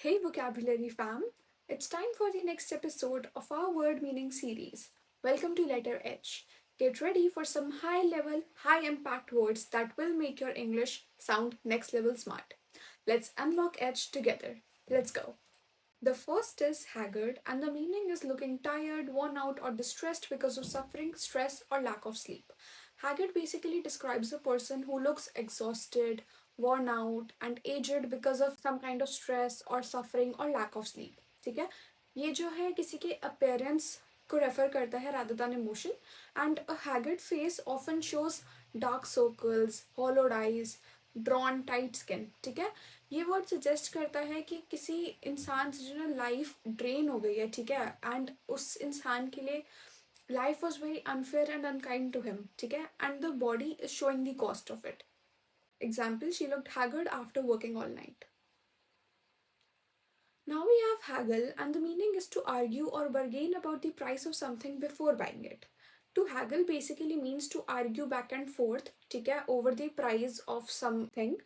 Hey vocabulary fam, it's time for the next episode of our word meaning series. Welcome to letter H. Get ready for some high level, high impact words that will make your English sound next level smart. Let's unlock H together. Let's go. The first is haggard, and the meaning is looking tired, worn out, or distressed because of suffering, stress, or lack of sleep. Haggard basically describes a person who looks exhausted, worn out, and aged because of some kind of stress or suffering or lack of sleep. ठीक है, ये जो है किसी के appearance को refer करता है rather than emotion. And a haggard face often shows dark circles, hollowed eyes, drawn tight skin. ठीक है, ये वर्ड सजेस्ट करता है कि किसी इंसान से जो ना लाइफ ड्रेन हो गई है. ठीक है, एंड उस इंसान के लिए life was very unfair and unkind to him. ठीक है, and the body is showing the cost of it. Example, she looked haggard after working all night. Now we have haggle, and the meaning is to argue or bargain about the price of something before buying it. To haggle basically means to argue back and forth, ठीक है, over the price of something.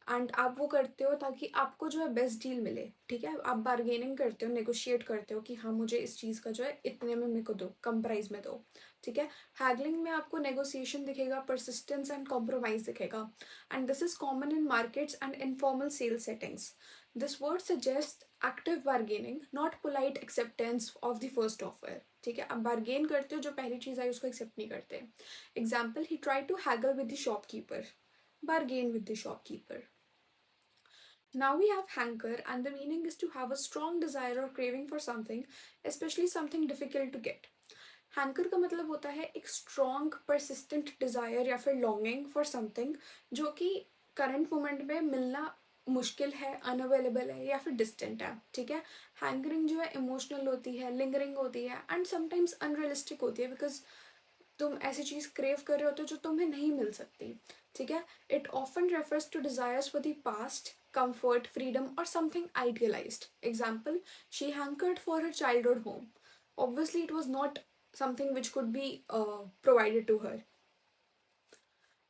And आप वो करते हो ताकि आपको जो है बेस्ट डील मिले. ठीक है, आप बार्गेनिंग करते हो, नेगोशिएट करते हो कि हाँ मुझे इस चीज़ का जो है इतने में मेरे को दो, कम प्राइस में दो. ठीक है, हैगलिंग में आपको नेगोशिएशन दिखेगा, परसिस्टेंस एंड कॉम्प्रोमाइज दिखेगा. And this is common in markets and informal sale settings. This word suggest active bargaining, not polite acceptance of the first offer. ठीक है, आप बार्गेन करते हो, जो पहली चीज़ आई उसको एक्सेप्ट नहीं करते. Example, he try to haggle with the shopkeeper. Bargain with the shopkeeper. Now we have hanker, and the meaning is to have a strong desire or craving for something, especially something difficult to get. Hanker का मतलब होता है एक strong persistent desire या फिर longing for something जो कि current moment में मिलना मुश्किल है, अनअवेलेबल है या फिर डिस्टेंट है. ठीक है, हैंकरिंग जो है इमोशनल होती है, लिंगरिंग होती है एंड समटाइम्स अनरियलिस्टिक होती है बिकॉज तुम ऐसी चीज़ क्रेव कर रहे होते हो जो तुम्हें नहीं मिल सकती. ठीक है, it often refers to desires for the past, comfort, freedom, or something idealized. Example, she hankered for her childhood home. Obviously, it was not something which could be provided to her.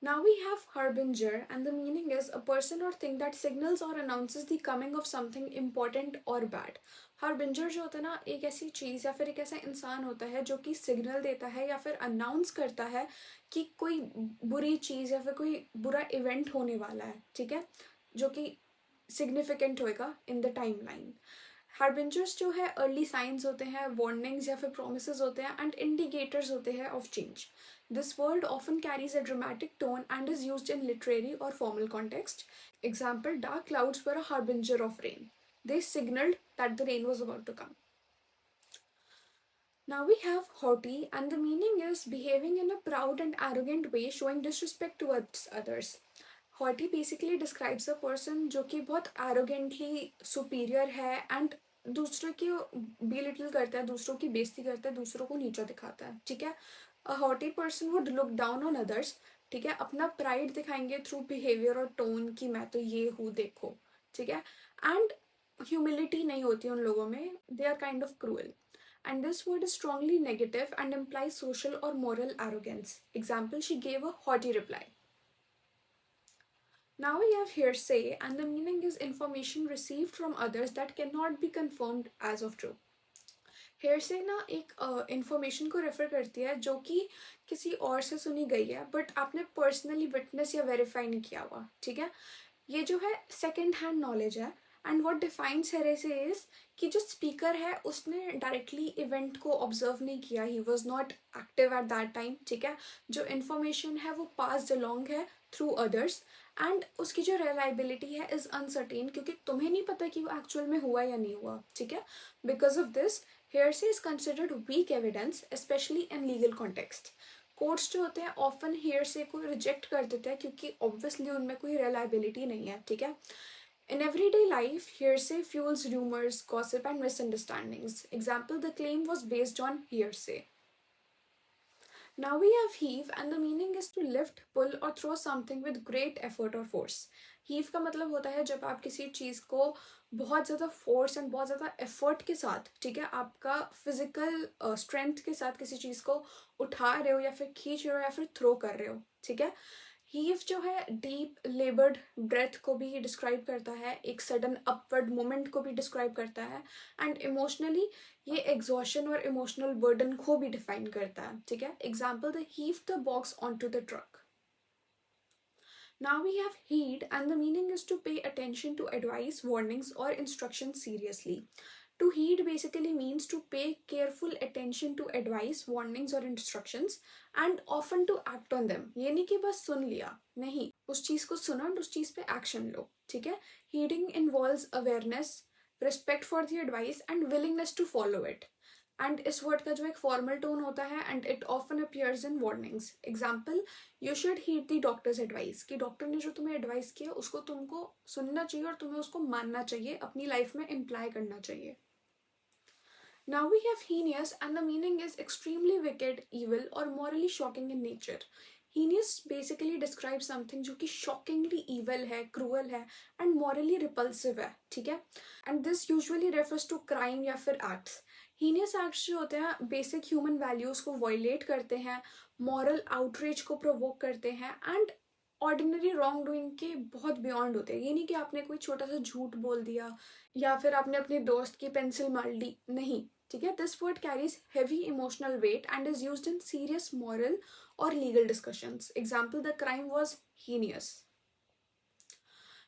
Now we have harbinger, and the meaning is a person or thing that signals or announces the coming of something important or bad. Harbinger जो होता है ना, एक ऐसी चीज़ या फिर एक ऐसा इंसान होता है जो कि सिग्नल देता है या फिर अनाउंस करता है कि कोई बुरी चीज़ या फिर कोई बुरा इवेंट होने वाला है. ठीक है, जो कि सिग्निफिकेंट होएगा इन द टाइम लाइन. हार्बिंजर्स जो है अर्ली साइंस होते हैं, वार्निंग्स या फिर प्रोमिसेस होते हैं एंड इंडिकेटर्स होते हैं of change. This word often carries a dramatic tone and is used in literary और formal context. Example, dark clouds were a harbinger of rain. They signaled that the rain was about to come. Now we have haughty, and the meaning is behaving in a proud and arrogant way, showing disrespect towards others. Haughty basically describes a person जो कि बहुत arrogantly superior है and दूसरों की belittle करता है, दूसरों की बेइज्जती करता है, दूसरों को नीचा दिखाता है. ठीक है, a haughty person would look down on others. ठीक है, अपना प्राइड दिखाएंगे थ्रू बिहेवियर और टोन कि मैं तो ये हूँ देखो. ठीक है, एंड ह्यूमिलिटी नहीं होती उन लोगों में, they are kind of cruel. And this word is strongly negative and implies social or moral arrogance. Example, she gave a haughty reply. Now we have hearsay, and the meaning is information received from others that cannot be confirmed as of true. हेयरसे ना एक information को refer करती है जो कि किसी और से सुनी गई है बट आपने पर्सनली विटनेस या वेरीफाई नहीं किया हुआ. ठीक है, ये जो है सेकेंड हैंड नॉलेज है. एंड व्हाट डिफाइंस हेरेसे इज कि जो स्पीकर है उसने डायरेक्टली इवेंट को ऑब्जर्व नहीं किया, he was not active at that time. ठीक है, जो इन्फॉर्मेशन है वो पास्ड अलोंग है थ्रू अदर्स एंड उसकी जो रिलायबिलिटी है इज अनसर्टेन क्योंकि तुम्हें नहीं पता कि वो एक्चुअल में हुआ या नहीं हुआ. ठीक है, because of this hearsay is considered weak evidence, especially in legal context. Courts जो होते हैं ऑफन hearsay को रिजेक्ट कर देते हैं क्योंकि ऑब्वियसली उनमें कोई रिलायबिलिटी नहीं है. ठीक है, in everyday life, hearsay fuels rumors, gossip, and misunderstandings. Example, the claim was based on hearsay. Now we have heave, and the meaning is to lift, pull, or throw something with great effort or force. Heave का मतलब होता है जब आप किसी चीज़ को बहुत ज़्यादा फोर्स एंड बहुत ज़्यादा एफर्ट के साथ, ठीक है, आपका फिजिकल स्ट्रेंथ के साथ किसी चीज़ को उठा रहे हो या फिर खींच रहे हो या फिर थ्रो कर रहे हो. ठीक है, हीव जो है डीप लेबर्ड ब्रेथ को भी डिस्क्राइब करता है, एक सडन अपवर्ड मोमेंट को भी डिस्क्राइब करता है, एंड इमोशनली ये एग्जॉशन और इमोशनल बर्डन को भी डिफाइन करता है, ठीक है। Example, the heave the box onto the truck. Now we have heed, and the meaning is to pay attention to advice, warnings, or instructions seriously. To heed basically means to pay careful attention to advice, warnings, or instructions, and often to act on them. ये नहीं कि बस सुन लिया, नहीं, उस चीज को सुनो और उस चीज पे एक्शन लो, ठीक है। Heeding involves awareness, respect for the advice, and willingness to follow it. And इस वर्ड का जो एक फॉर्मल टोन होता है, and it often appears in warnings. Example, you should heed the doctor's advice, कि डॉक्टर ने जो तुम्हें एडवाइस किया उसको तुमको सुनना चाहिए और तुम्हें उसको मानना चाहिए, अपनी लाइफ में इम्प्लाई करना चाहिए. Now we have heinous, and the meaning is extremely wicked, evil, or morally shocking in nature. Heinous basically describes something जो कि shockingly evil है, cruel है, and morally repulsive है, ठीक है. And this usually refers to crime या फिर acts. Heinous acts जो होते हैं basic human values को violate करते हैं, moral outrage को provoke करते हैं, and ऑर्डिनरी रॉन्ग डूइंग के बहुत बियॉन्ड होते हैं. ये नहीं कि आपने कोई छोटा सा झूठ बोल दिया या फिर आपने अपने दोस्त की पेंसिल मार ली, नहीं, ठीक है. This word carries heavy emotional weight and is used in serious moral और legal discussions. Example, the crime was heinous.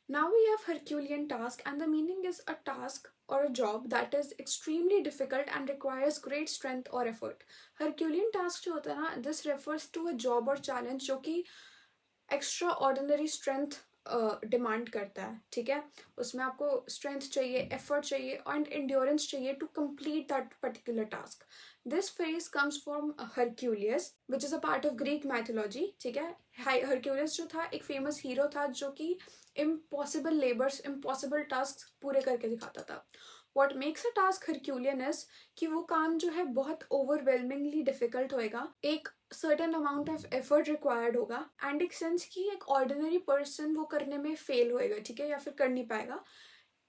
Now we have Herculean task, and the meaning is a task or a job that is extremely difficult and requires great strength or effort. Herculean task जो होता है ना, this refers to a job or challenge जो कि extra ordinary strength demand करता है, ठीक है. उसमें आपको स्ट्रेंथ चाहिए, एफर्ट चाहिए एंड इंड्योरेंस चाहिए to complete that particular task. This phrase comes from Hercules which is a part of Greek mythology, ठीक है. हरक्यूलियस जो था एक फेमस हीरो था जो कि इम्पॉसिबल लेबर्स, इम्पॉसिबल टास्क पूरे करके दिखाता था. What makes a task Herculean is कि वो काम जो है बहुत ओवरवेलमिंगली डिफिकल्ट होएगा, एक certain amount of effort required होगा, एंड एक सेंस कि एक ऑर्डिनरी पर्सन वो करने में फेल होएगा, ठीक है, या फिर कर नहीं पाएगा.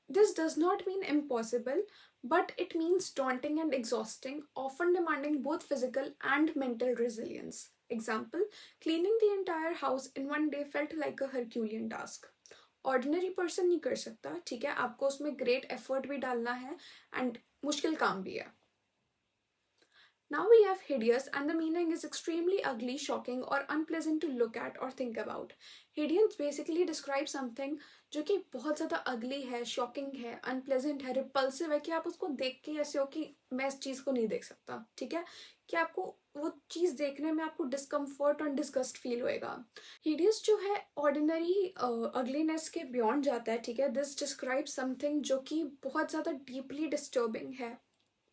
This does not mean impossible, but it means daunting and exhausting, often demanding both physical and mental resilience. Example, cleaning the entire house in one day felt like a Herculean task. Ordinary person नहीं कर सकता, ठीक है, आपको उसमें great effort भी डालना है एंड मुश्किल काम भी है. Now we have hideous, and the meaning is extremely ugly, shocking, or unpleasant to look at or think about. Hideous basically describes something जो कि बहुत ज़्यादा ugly है, shocking है, unpleasant है, repulsive है, कि आप उसको देख के ऐसे हो कि मैं इस चीज़ को नहीं देख सकता, ठीक है, कि आपको वो चीज़ देखने में आपको डिस्कम्फर्ट और डिस्गस्ट फील होएगा. हिडियस जो है ऑर्डिनरी अगलीनेस के बियॉन्ड जाता है, ठीक है. दिस डिस्क्राइब समथिंग जो कि बहुत ज़्यादा डीपली डिस्टर्बिंग है,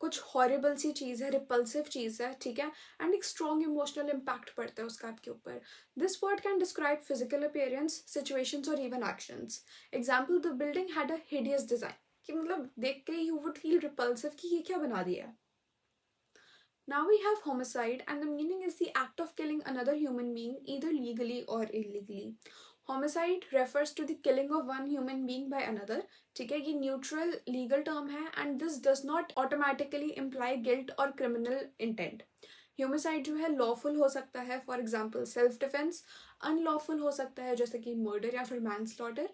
कुछ हॉरिबल सी चीज़ है, रिपल्सिव चीज़ है, ठीक है, एंड एक स्ट्रॉन्ग इमोशनल इम्पैक्ट पड़ता है उसका आपके ऊपर. This word can describe physical appearance, situations और even actions. Example, the building had a hideous design, कि मतलब देख के यू वुड फील रिपल्सिव कि ये क्या बना दिया है. Now we have homicide, and the meaning is the act of killing another human being either legally or illegally. Homicide refers to the killing of one human being by another, ठीक है. ये neutral legal term है and this does not automatically imply guilt और criminal intent. ह्यूमिसाइड जो है lawful हो सकता है, for example self defence, unlawful हो सकता है जैसे कि मर्डर या फिर मैनस्लॉटर.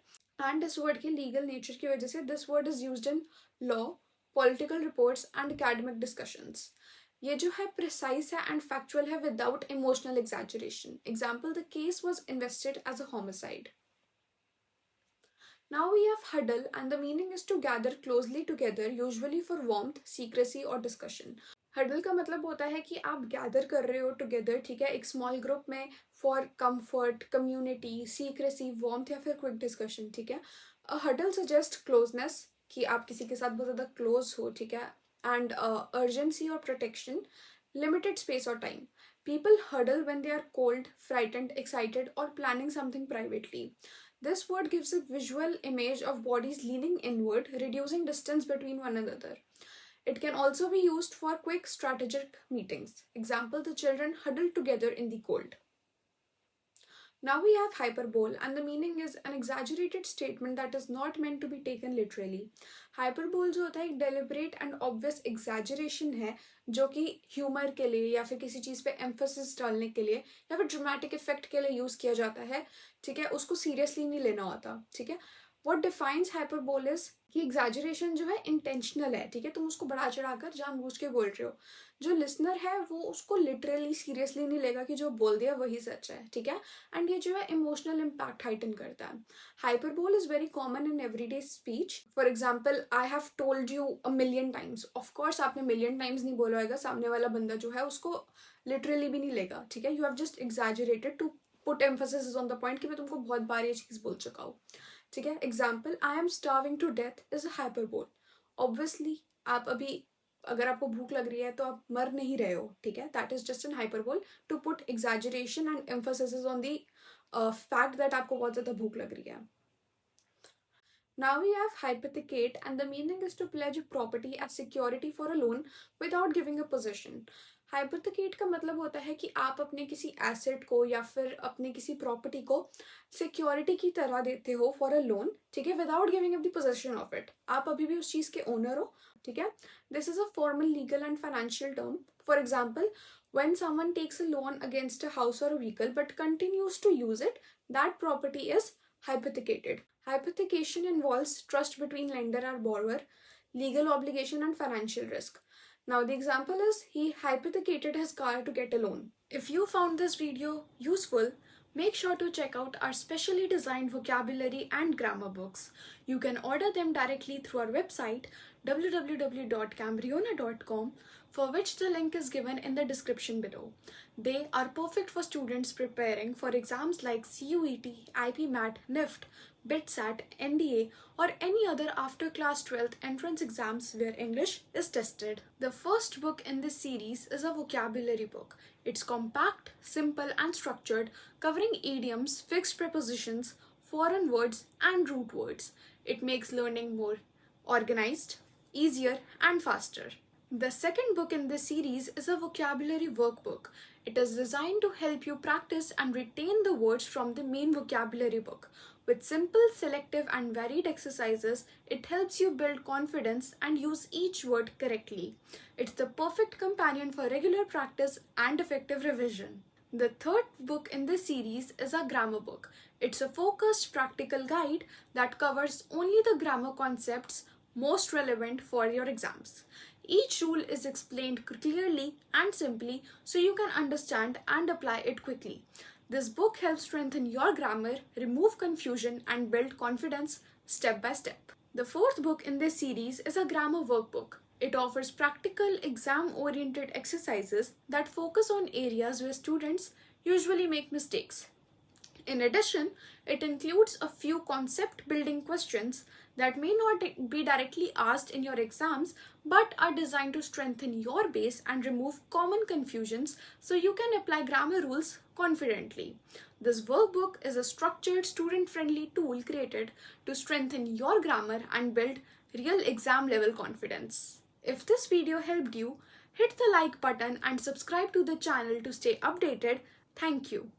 एंड इस वर्ड के लीगल नेचर की वजह से this word is used in law, political reports and academic discussions. ये जो है प्रिसाइज है एंड फैक्चुअल है without emotional exaggeration. Example, the case was invested as a homicide. Now we have huddle, and the meaning is to gather closely together, usually for warmth, secrecy or discussion. Huddle का मतलब होता है कि आप gather कर रहे हो together, ठीक है, एक स्मॉल ग्रुप में for comfort, community, secrecy, warmth या फिर क्विक डिस्कशन, ठीक है. अ हडल सजेस्ट क्लोजनेस, कि आप किसी के साथ बहुत ज़्यादा क्लोज हो, ठीक है, and urgency or protection, limited space or time. People huddle when they are cold, frightened, excited, or planning something privately. This word gives a visual image of bodies leaning inward, reducing distance between one another. It can also be used for quick strategic meetings. Example, the children huddled together in the cold. Now we have hyperbole, and the meaning is an exaggerated statement that is not meant to be taken literally. Hyperbole जो होता है एक deliberate and obvious exaggeration है जो कि humour के लिए या फिर किसी चीज़ पे emphasis डालने के लिए या फिर dramatic effect के लिए यूज़ किया जाता है, ठीक है, उसको सीरियसली नहीं लेना होता, ठीक है. What defines hyperbole is कि एग्जैजरेशन जो है इंटेंशनल है, ठीक है, तुम उसको बढ़ा चढ़ाकर जानबूझ के बोल रहे हो. जो लिसनर है वो उसको लिटरली सीरियसली नहीं लेगा कि जो बोल दिया वही सच है, ठीक है. एंड ये जो है इमोशनल इम्पैक्ट हाइटन करता है. Hyperbole is very common in everyday speech. For example, I have told you a million times. Of course आपने मिलियन टाइम्स नहीं बोला होगा, सामने वाला बंदा जो है उसको लिटरली भी नहीं लेगा, ठीक है. You have just exaggerated to put emphasis on the point कि मैं तुमको बहुत बार ये चीज बोल चुका हूँ, ठीक है. Example, I am starving to death is a hyperbole. Obviously आप अभी अगर आपको भूख लग रही है तो आप मर नहीं रहे हो, ठीक है. That is just an hyperbole to put exaggeration and emphasis on the fact that आपको बहुत ज्यादा भूख लग रही है. Now we have hypothecate, and the meaning is to pledge a property as security for a loan without giving a possession. हाइपोथेकेट का मतलब होता है कि आप अपने किसी एसेट को या फिर अपने किसी प्रॉपर्टी को सिक्योरिटी की तरह देते हो फॉर अ लोन, ठीक है, without giving up the possession of it. आप अभी भी उस चीज के ओनर हो, ठीक है. This is a formal legal and financial term. For example, when someone takes a loan against a house or a vehicle but continues to use it, that property is hypothecated. Hypothecation involves trust between lender and borrower, legal obligation, and financial risk. Now, the example is he hypothecated his car to get a loan. If you found this video useful, make sure to check out our specially designed vocabulary and grammar books. You can order them directly through our website www.cambriona.com, for which the link is given in the description below. They are perfect for students preparing for exams like CUET, IPMAT, NIFT, BITSAT, NDA, or any other after class 12th entrance exams where English is tested. The first book in this series is a vocabulary book. It's compact, simple, and structured, covering idioms, fixed prepositions, foreign words, and root words. It makes learning more organized, easier, and faster. The second book in this series is a vocabulary workbook. It is designed to help you practice and retain the words from the main vocabulary book. With simple, selective, and varied exercises, it helps you build confidence and use each word correctly. It's the perfect companion for regular practice and effective revision. The third book in this series is a grammar book. It's a focused practical guide that covers only the grammar concepts most relevant for your exams. Each rule is explained clearly and simply so you can understand and apply it quickly. This book helps strengthen your grammar, remove confusion, and build confidence step by step. The fourth book in this series is a grammar workbook. It offers practical, exam-oriented exercises that focus on areas where students usually make mistakes. In addition, it includes a few concept-building questions that may not be directly asked in your exams but are designed to strengthen your base and remove common confusions so you can apply grammar rules confidently. This workbook is a structured, student-friendly tool created to strengthen your grammar and build real exam-level confidence. If this video helped you, hit the like button and subscribe to the channel to stay updated. Thank you.